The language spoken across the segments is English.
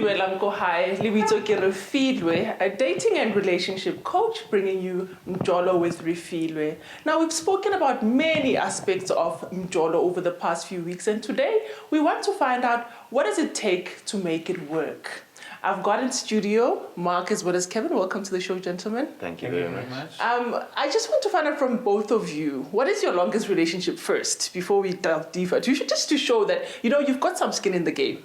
Dumelang hi, Libito ke Refiloe, a dating and relationship coach bringing you Mjolo with Refiloe. Now, we've spoken about many aspects of Mjolo over the past few weeks, and today we want to find out what does it take to make it work. I've got in studio Mark as well as Kevin. Welcome to the show, gentlemen. Thank you very much. I just want to find out from both of you, what is your longest relationship first, before we delve deeper? Just to show that, you've got some skin in the game.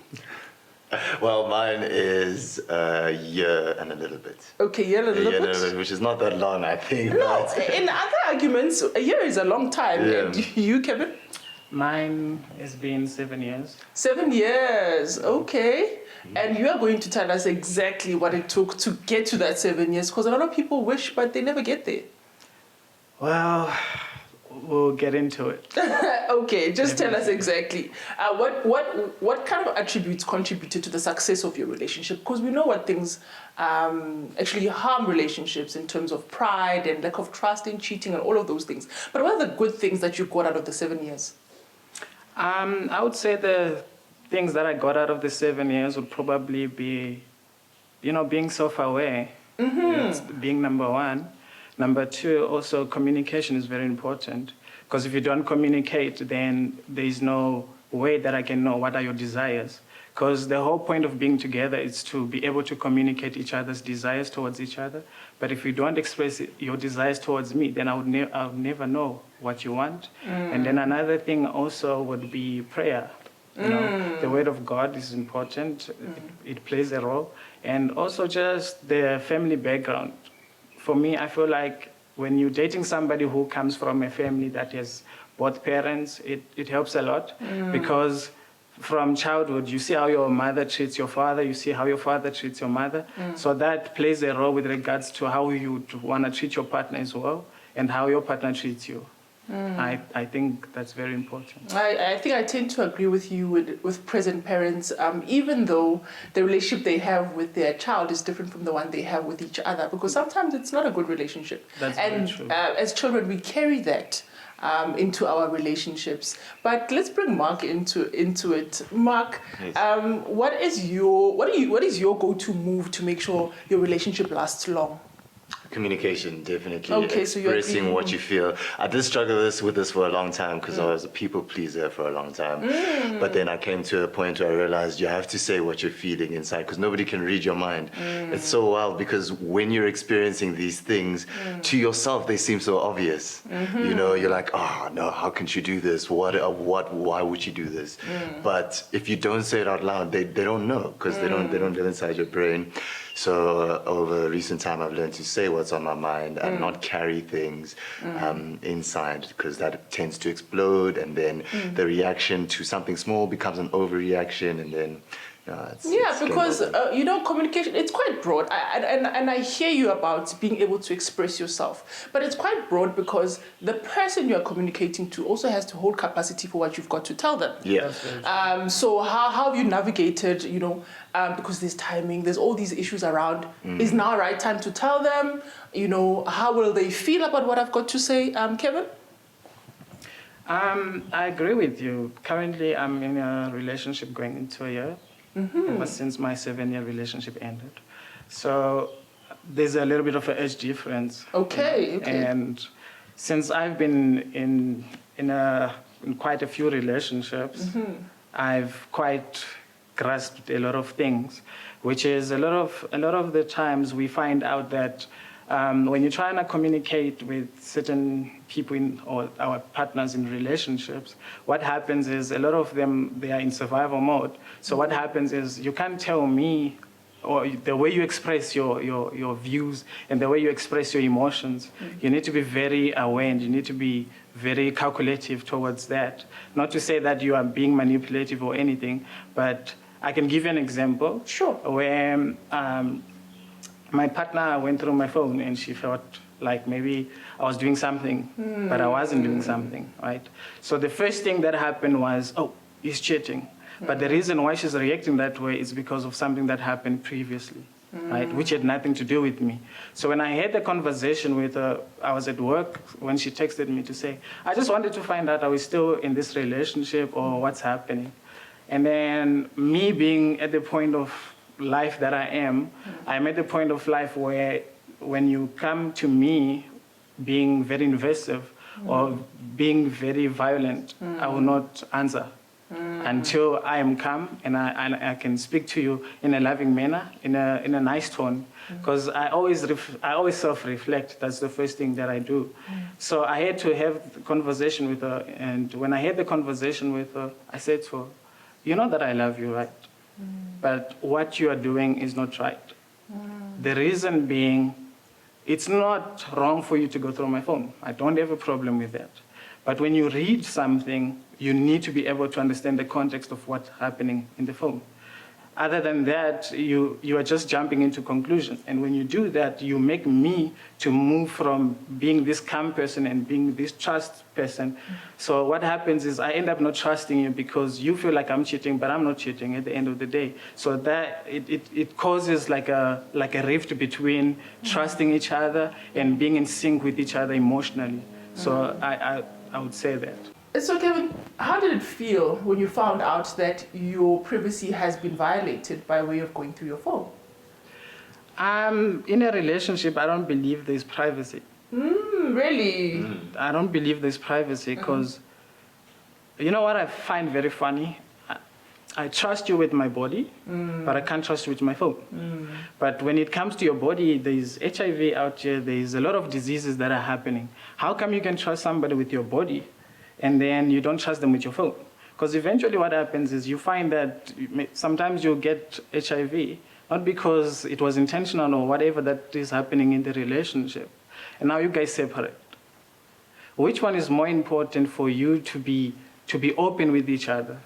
Well, mine is a year and a little bit. Okay, a year and a little bit. Which is not that long, I think. No, in other arguments, a year is a long time. Yeah. And you, Kevin? Mine has been 7 years. 7 years, okay. And you are going to tell us exactly what it took to get to that 7 years, because a lot of people wish, but they never get there. Well, we'll get into it. Okay, just tell us exactly. What kind of attributes contributed to the success of your relationship? Because we know what things actually harm relationships in terms of pride and lack of trust and cheating and all of those things. But what are the good things that you got out of the 7 years? I would say the things that I got out of the 7 years would probably be, being self-aware. It's being number one. Number two, also communication is very important. Because if you don't communicate, then there is no way that I can know what are your desires. Because the whole point of being together is to be able to communicate each other's desires towards each other. But if you don't express your desires towards me, then I'll never know what you want. And then another thing also would be prayer. The word of God is important. It plays a role. And also just the family background. For me, I feel like when you're dating somebody who comes from a family that has both parents, it helps a lot. Because from childhood, you see how your mother treats your father, you see how your father treats your mother. So that plays a role with regards to how you want to treat your partner as well, and how your partner treats you. I think that's very important. I think I tend to agree with you with present parents, even though the relationship they have with their child is different from the one they have with each other, because sometimes it's not a good relationship. That's and very true. As children, we carry that into our relationships. But let's bring Mark into it. Mark, Yes. what is your go-to move to make sure your relationship lasts long? Communication, definitely. Okay, so you're expressing what you feel. I did struggle with this for a long time because I was a people pleaser for a long time. But then I came to a point where I realized you have to say what you're feeling inside, because nobody can read your mind. It's so wild, because when you're experiencing these things, to yourself they seem so obvious. You're like, oh no, how can you do this? Why would you do this? But if you don't say it out loud, they don't know, because they don't live inside your brain. So over recent time, I've learned to say what's on my mind and not carry things inside, because that tends to explode, and then the reaction to something small becomes an overreaction, and then because communication, it's quite broad, and I hear you about being able to express yourself, but it's quite broad because the person you're communicating to also has to hold capacity for what you've got to tell them. So how have you navigated, because there's timing, there's all these issues around, is now the right time to tell them, how will they feel about what I've got to say? Kevin? I agree with you. Currently, I'm in a relationship going into a year. Ever since my 7-year relationship ended. So there's a little bit of an age difference. Okay. And since I've been in quite a few relationships, I've quite grasped a lot of things, which is a lot of the times we find out that when you're trying to communicate with certain people or our partners in relationships, what happens is a lot of them, they are in survival mode. So what happens is you can't tell me, or the way you express your views and the way you express your emotions, you need to be very aware and you need to be very calculative towards that. Not to say that you are being manipulative or anything, but I can give you an example. Sure. Where my partner went through my phone and she felt like maybe I was doing something, but I wasn't doing something, right? So the first thing that happened was, oh, he's cheating. But the reason why she's reacting that way is because of something that happened previously, right? Which had nothing to do with me. So when I had the conversation with her, I was at work when she texted me to say, I just wanted to find out, are we still in this relationship or what's happening? And then me being at the point of life that I am, I'm at the point of life where when you come to me being very invasive or being very violent, I will not answer until I am calm and I can speak to you in a loving manner, in a nice tone. Because I always self-reflect. That's the first thing that I do. So I had to have the conversation with her, and when I had the conversation with her, I said to her, you know that I love you, right? But what you are doing is not right. The reason being, it's not wrong for you to go through my phone. I don't have a problem with that. But when you read something, you need to be able to understand the context of what's happening in the phone. Other than that, you are just jumping into conclusion. And when you do that, you make me to move from being this calm person and being this trust person. So what happens is I end up not trusting you because you feel like I'm cheating, but I'm not cheating at the end of the day. So that it causes like a rift between trusting each other and being in sync with each other emotionally. So I would say that. So Kevin, how did it feel when you found out that your privacy has been violated by way of going through your phone? In a relationship, I don't believe there's privacy. Really? I don't believe there's privacy because, you know what I find very funny? I trust you with my body, but I can't trust you with my phone. But when it comes to your body, there's HIV out here, there's a lot of diseases that are happening. How come you can trust somebody with your body and then you don't trust them with your phone? Because eventually what happens is you find that sometimes you get HIV, not because it was intentional or whatever that is happening in the relationship. And now you guys separate. Which one is more important for you to be open with each other?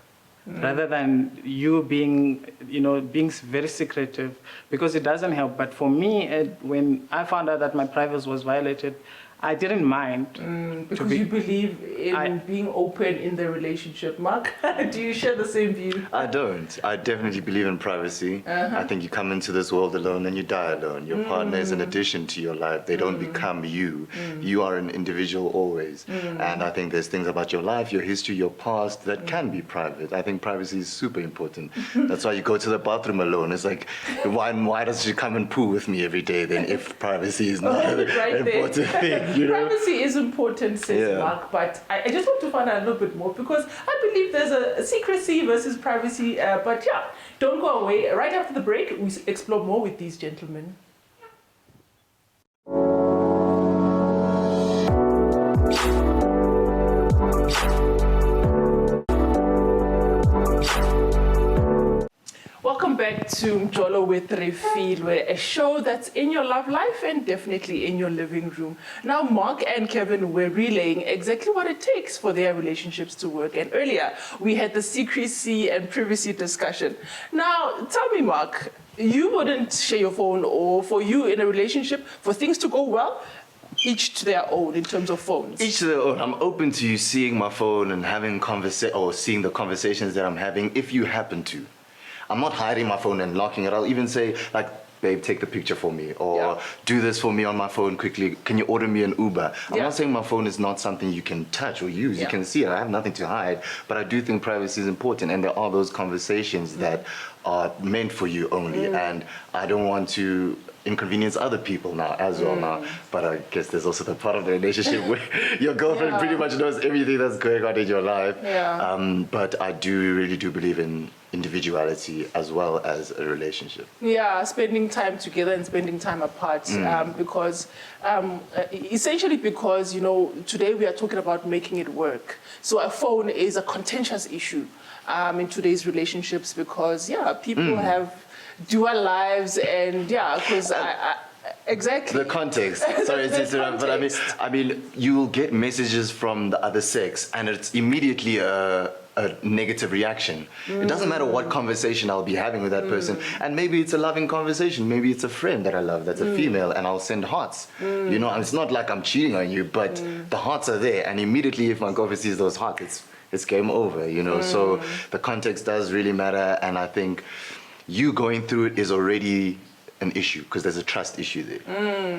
Rather than you being very secretive, because it doesn't help. But for me, when I found out that my privacy was violated, I didn't mind. Because you believe in being open in the relationship. Mark, do you share the same view? I don't. I definitely believe in privacy. I think you come into this world alone and you die alone. Your partner is an addition to your life. They don't become you. You are an individual always. And I think there's things about your life, your history, your past that can be private. I think privacy is super important. That's why you go to the bathroom alone. It's like, why does she come and poo with me every day then if privacy is not an important thing? You know? Privacy is important, says Mark, but I just want to find out a little bit more because I believe there's a secrecy versus privacy. But yeah, don't go away. Right after the break, we explore more with these gentlemen. Welcome back to Mjolo with Refiloe, a show that's in your love life and definitely in your living room. Now, Mark and Kevin were relaying exactly what it takes for their relationships to work. And earlier, we had the secrecy and privacy discussion. Now, tell me, Mark, you wouldn't share your phone, or for you in a relationship, for things to go well, each to their own in terms of phones? Each to their own. I'm open to you seeing my phone and having or seeing the conversations that I'm having if you happen to. I'm not hiding my phone and locking it. I'll even say, like, babe, take the picture for me, or do this for me on my phone quickly. Can you order me an Uber? I'm not saying my phone is not something you can touch or use. You can see it. I have nothing to hide. But I do think privacy is important, and there are those conversations that are meant for you only. And I don't want to inconvenience other people now as well now. But I guess there's also the part of the relationship where your girlfriend pretty much knows everything that's going on in your life. But I really do believe in individuality as well as a relationship. Yeah, spending time together and spending time apart because essentially because, you know, today we are talking about making it work. So a phone is a contentious issue in today's relationships because, people have dual lives and, because exactly. The context. Sorry to interrupt, but I mean, you will get messages from the other sex and it's immediately a negative reaction. It doesn't matter what conversation I'll be having with that person, and maybe it's a loving conversation, maybe it's a friend that I love that's a female, and I'll send hearts. You know, it's not like I'm cheating on you, but the hearts are there, and immediately if my girlfriend sees those hearts, it's game over, you know. So the context does really matter, and I think you going through it is already an issue because there's a trust issue there.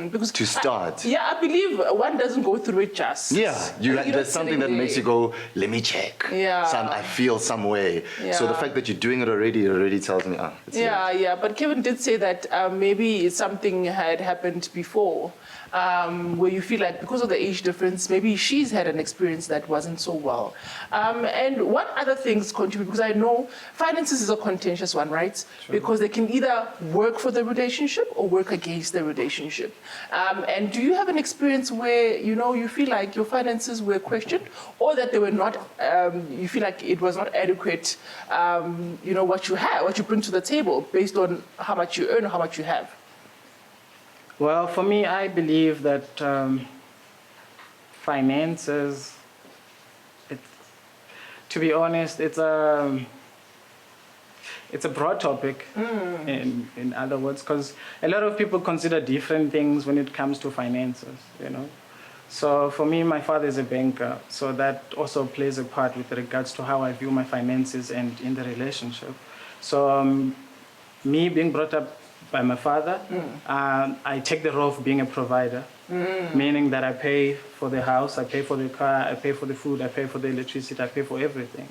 Because To start. I believe one doesn't go through it just. Yeah, You're there's something that sitting makes you there. go, let me check. Yeah. I feel some way. So the Yeah. fact that you're doing it already tells me, it's Yeah. But Kevin did say that maybe something had happened before, where you feel like because of the age difference, maybe she's had an experience that wasn't so well. And what other things contribute? Because I know finances is a contentious one, right? Sure. Because they can either work for the relationship or work against the relationship. And do you have an experience where you feel like your finances were questioned, or that they were not? You feel like it was not adequate. What you bring to the table based on how much you earn or how much you have. Well, for me, I believe that finances, to be honest, it's a broad topic, in other words, because a lot of people consider different things when it comes to finances, So for me, my father is a banker, so that also plays a part with regards to how I view my finances and in the relationship. So me being brought up by my father, I take the role of being a provider, meaning that I pay for the house, I pay for the car, I pay for the food, I pay for the electricity, I pay for everything.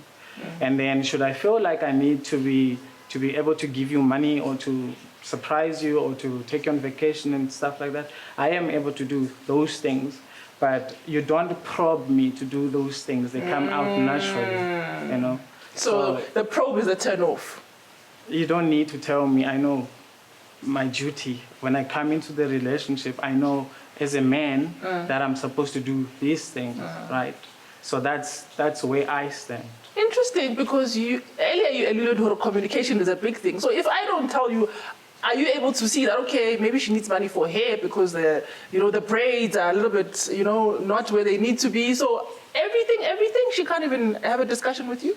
And then should I feel like I need to be able to give you money or to surprise you or to take you on vacation and stuff like that, I am able to do those things. But you don't probe me to do those things. They come out naturally, So the probe is a turn off. You don't need to tell me. I know my duty. When I come into the relationship, I know as a man that I'm supposed to do these things, right? So that's where I stand. Interesting, because earlier you alluded to communication is a big thing. So if I don't tell you, are you able to see that, okay, maybe she needs money for hair because the braids are a little bit, not where they need to be. So everything, she can't even have a discussion with you?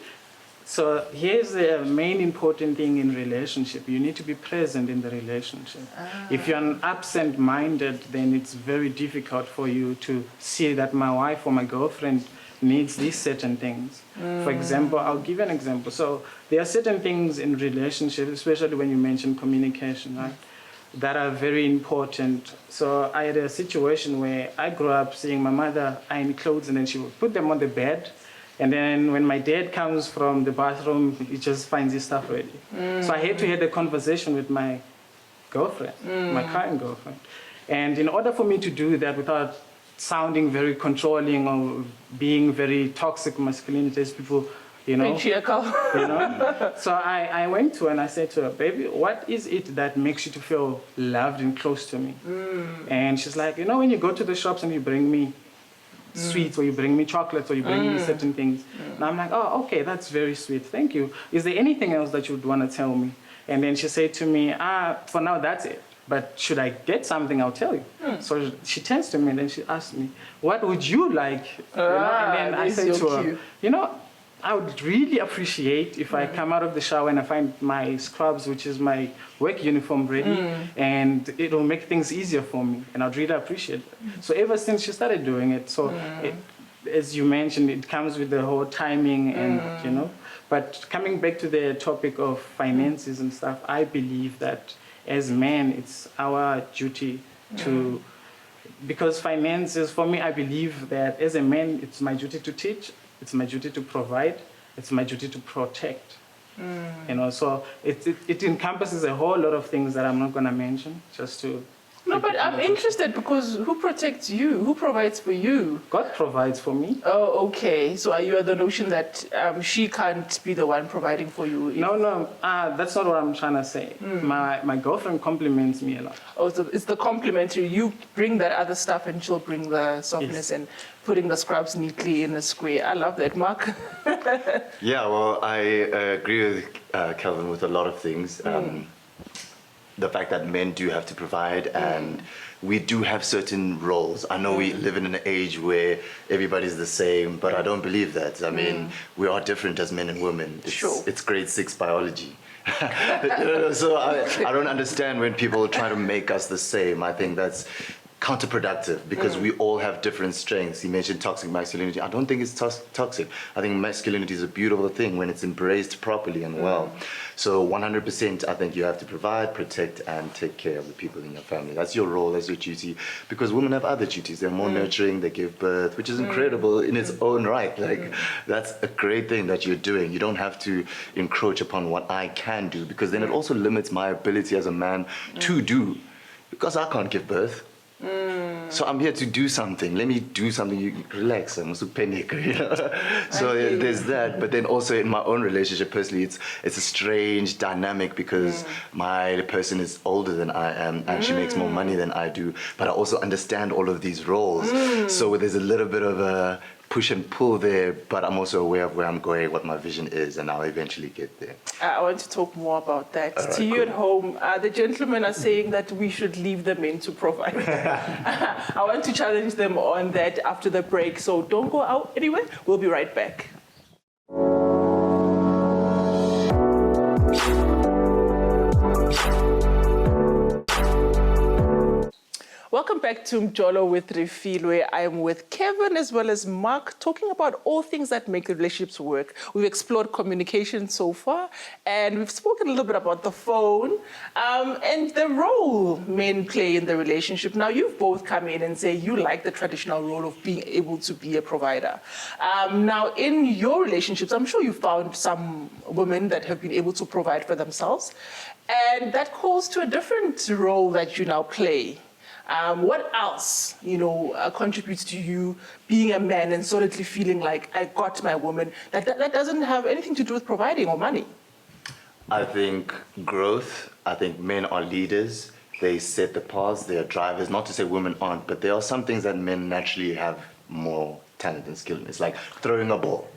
So here's the main important thing in relationship. You need to be present in the relationship. If you're absent-minded, then it's very difficult for you to see that my wife or my girlfriend needs these certain things. For example, I'll give you an example. So there are certain things in relationships, especially when you mention communication, right, that are very important. So I had a situation where I grew up seeing my mother iron clothes and then she would put them on the bed. And then when my dad comes from the bathroom, he just finds his stuff ready. So I had to have a conversation with my girlfriend, my current girlfriend. And in order for me to do that without sounding very controlling or being very toxic masculinity, as people, Patriarchal. So I went to her and I said to her, baby, what is it that makes you to feel loved and close to me? And she's like, when you go to the shops and you bring me sweets or you bring me chocolates or you bring me certain things. And I'm like, oh, okay, that's very sweet. Thank you. Is there anything else that you would want to tell me? And then she said to me, for now, that's it. But should I get something, I'll tell you. So she turns to me and then she asks me, what would you like? And then I said to her, I would really appreciate if I come out of the shower and I find my scrubs, which is my work uniform, ready, and it'll make things easier for me, and I'd really appreciate it. So ever since she started doing it, as you mentioned, it comes with the whole timing and, But coming back to the topic of finances and stuff, I believe that as men, it's our duty to, because finances, for me, I believe that as a man, it's my duty to teach, it's my duty to provide, it's my duty to protect. So it encompasses a whole lot of things that I'm not going to mention, just to... No, but I'm interested because who protects you? Who provides for you? God provides for me. Oh, okay. So are you at the notion that she can't be the one providing for you? No, that's not what I'm trying to say. My girlfriend compliments me a lot. Oh, so it's the complimentary. You bring that other stuff and she'll bring the softness and putting the scrubs neatly in a square. I love that, Mark. Yeah, well, I agree with Kelvin with a lot of things. The fact that men do have to provide and we do have certain roles. I know we live in an age where everybody's the same, but I don't believe that. I mean, we are different as men and women. It's grade 6 biology. So I don't understand when people try to make us the same. I think that's counterproductive because we all have different strengths. You mentioned toxic masculinity. I don't think it's toxic. I think masculinity is a beautiful thing when it's embraced properly and well. So 100%, I think you have to provide, protect, and take care of the people in your family. That's your role, that's your duty. Because women have other duties. They're more nurturing, they give birth, which is incredible in its own right. Like, that's a great thing that you're doing. You don't have to encroach upon what I can do, because then it also limits my ability as a man to do. Because I can't give birth. So I'm here to do something. Let me do something. You relax. I'm also panic. You know? So there's that. But then also in my own relationship, personally, it's a strange dynamic because my person is older than I am and she makes more money than I do. But I also understand all of these roles. So there's a little bit of a push and pull there, but I'm also aware of where I'm going, what my vision is, and I'll eventually get there. I want to talk more about that. All right, to you cool. at home, the gentlemen are saying that we should leave the men to provide. I want to challenge them on that after the break, so don't go out anywhere. We'll be right back. Welcome back to Mjolo with Refiloe. I am with Kevin as well as Mark, talking about all things that make relationships work. We've explored communication so far, and we've spoken a little bit about the phone and the role men play in the relationship. Now, you've both come in and say you like the traditional role of being able to be a provider. Now, in your relationships, I'm sure you found some women that have been able to provide for themselves, and that calls to a different role that you now play. What else, contributes to you being a man and solidly feeling like I got my woman? That doesn't have anything to do with providing or money. I think growth. I think men are leaders. They set the paths. They are drivers. Not to say women aren't, but there are some things that men naturally have more talent and skill in. It's like throwing a ball.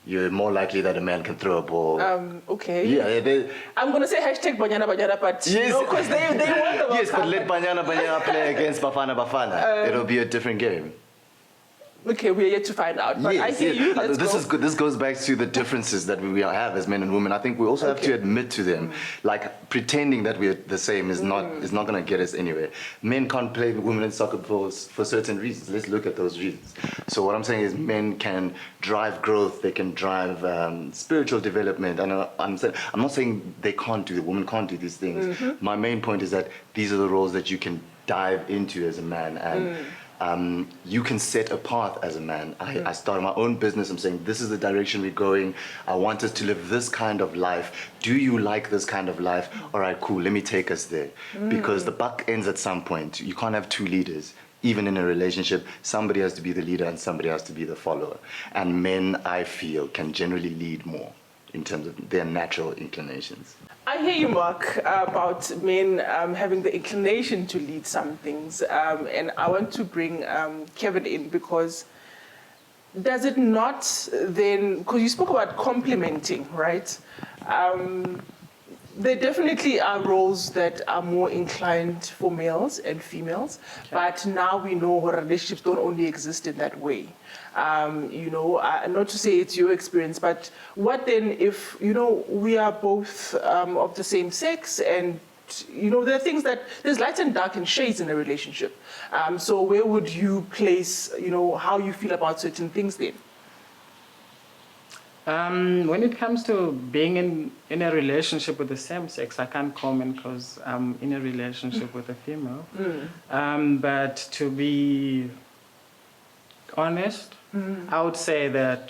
You're more likely that a man can throw a ball. Okay. Yeah. I'm going to say hashtag Banyana Banyana, but yes, because they won the World yes, Cup. but let Banyana play against Bafana. It'll be a different game. Okay, we're yet to find out. But I hear you. Let's this go. is good. This goes back to the differences that we have as men and women. I think we also have to admit to them. Like pretending that we're the same is not going to get us anywhere. Men can't play women in soccer for certain reasons. Let's look at those reasons. So what I'm saying is men can drive growth. They can drive spiritual development. And I'm not saying they can't do it. Women can't do these things. My main point is that these are the roles that you can dive into as a man, and you can set a path as a man. I started my own business. I'm saying, this is the direction we're going. I want us to live this kind of life. Do you like this kind of life? All right, cool. Let me take us there. Because the buck ends at some point. You can't have two leaders. Even in a relationship, somebody has to be the leader and somebody has to be the follower. And men, I feel, can generally lead more in terms of their natural inclinations. I hear you, Mark, about men having the inclination to lead some things. And I want to bring Kevin in because does it not then, because you spoke about complementing, right? There definitely are roles that are more inclined for males and females, but now we know relationships don't only exist in that way. Not to say it's your experience, but what then if, we are both of the same sex and, there are things that, there's light and dark and shades in a relationship. So where would you place, how you feel about certain things then? When it comes to being in a relationship with the same sex, I can't comment because I'm in a relationship with a female. But to be honest, I would say that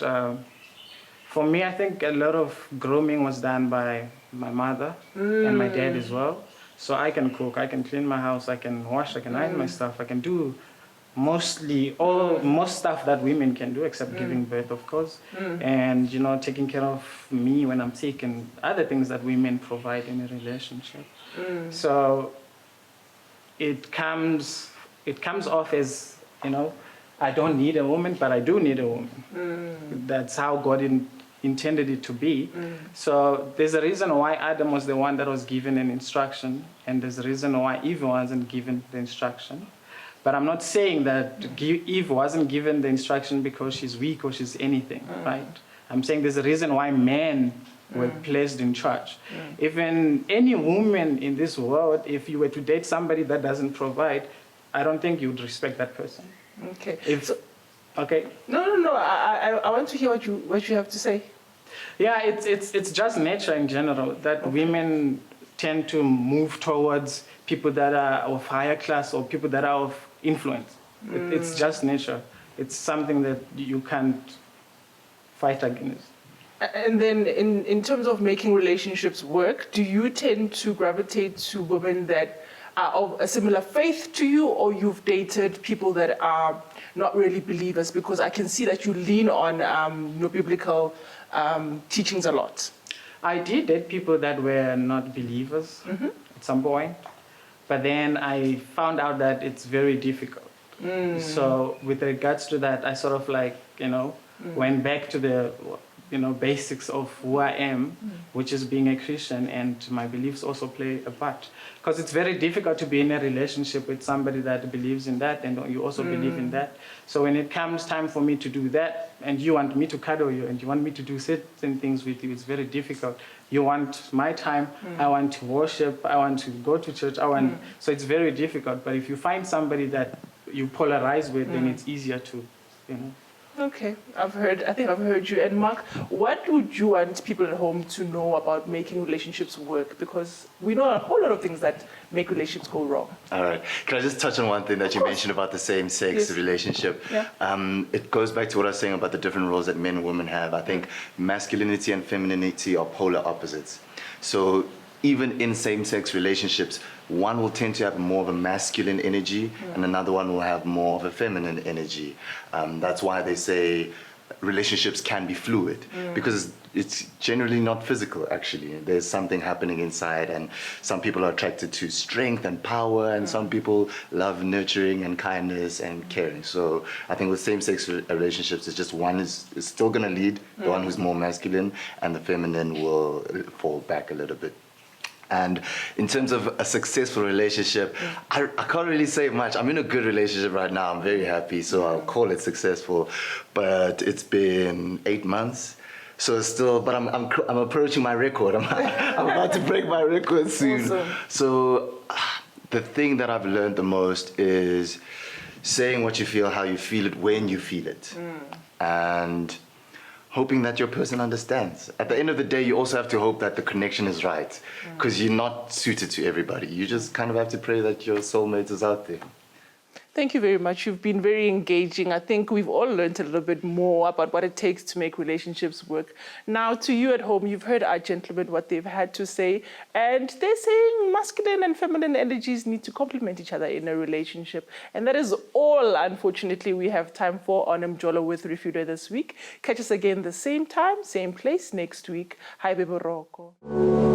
for me, I think a lot of grooming was done by my mother and my dad as well. So I can cook, I can clean my house, I can wash, I can iron my stuff, I can do most stuff that women can do except giving birth, of course, and taking care of me when I'm sick and other things that women provide in a relationship. So it comes off as I don't need a woman, but I do need a woman. That's how God intended it to be. So there's a reason why Adam was the one that was given an instruction, and there's a reason why Eve wasn't given the instruction. But I'm not saying that Eve wasn't given the instruction because she's weak or she's anything, right? I'm saying there's a reason why men were placed in charge. Even any woman in this world, if you were to date somebody that doesn't provide, I don't think you'd respect that person. Okay. Okay. No. I want to hear what you have to say. Yeah, it's just nature in general that women tend to move towards people that are of higher class or people that are of influence. It's just nature. It's something that you can't fight against. And then in terms of making relationships work, do you tend to gravitate to women that are of a similar faith to you, or you've dated people that are not really believers? Because I can see that you lean on biblical teachings a lot. I did date people that were not believers at some point, but then I found out that it's very difficult. So with regards to that, I sort of went back to the basics of who I am, which is being a Christian, and my beliefs also play a part. Because it's very difficult to be in a relationship with somebody that believes in that and you also believe in that. So when it comes time for me to do that, and you want me to cuddle you and you want me to do certain things with you, it's very difficult. You want my time, I want to worship, I want to go to church, so it's very difficult. But if you find somebody that you polarize with, then it's easier to, Okay, I think I've heard you. And Mark, what would you want people at home to know about making relationships work? Because we know a whole lot of things that make relationships go wrong. All right. Can I just touch on one thing that you mentioned about the same-sex relationship? Yeah. It goes back to what I was saying about the different roles that men and women have. I think masculinity and femininity are polar opposites. So even in same-sex relationships, one will tend to have more of a masculine energy and another one will have more of a feminine energy. That's why they say relationships can be fluid, because it's generally not physical, actually. There's something happening inside, and some people are attracted to strength and power, and some people love nurturing and kindness and caring. So I think with same-sex relationships, it's just one is still going to lead, the one who's more masculine, and the feminine will fall back a little bit. And in terms of a successful relationship, I can't really say much. I'm in a good relationship right now. I'm very happy, so I'll call it successful. But it's been 8 months. So it's still, but I'm approaching my record. I'm about to break my record soon. Awesome. So the thing that I've learned the most is saying what you feel, how you feel it, when you feel it. And hoping that your person understands. At the end of the day, you also have to hope that the connection is right, because you're not suited to everybody. You just kind of have to pray that your soulmate is out there. Thank you very much. You've been very engaging. I think we've all learned a little bit more about what it takes to make relationships work. Now, to you at home, you've heard our gentlemen, what they've had to say, and they're saying masculine and feminine energies need to complement each other in a relationship. And that is all, unfortunately, we have time for on Mjolo with Refiloe this week. Catch us again the same time, same place next week. Hi, Bebo Roko.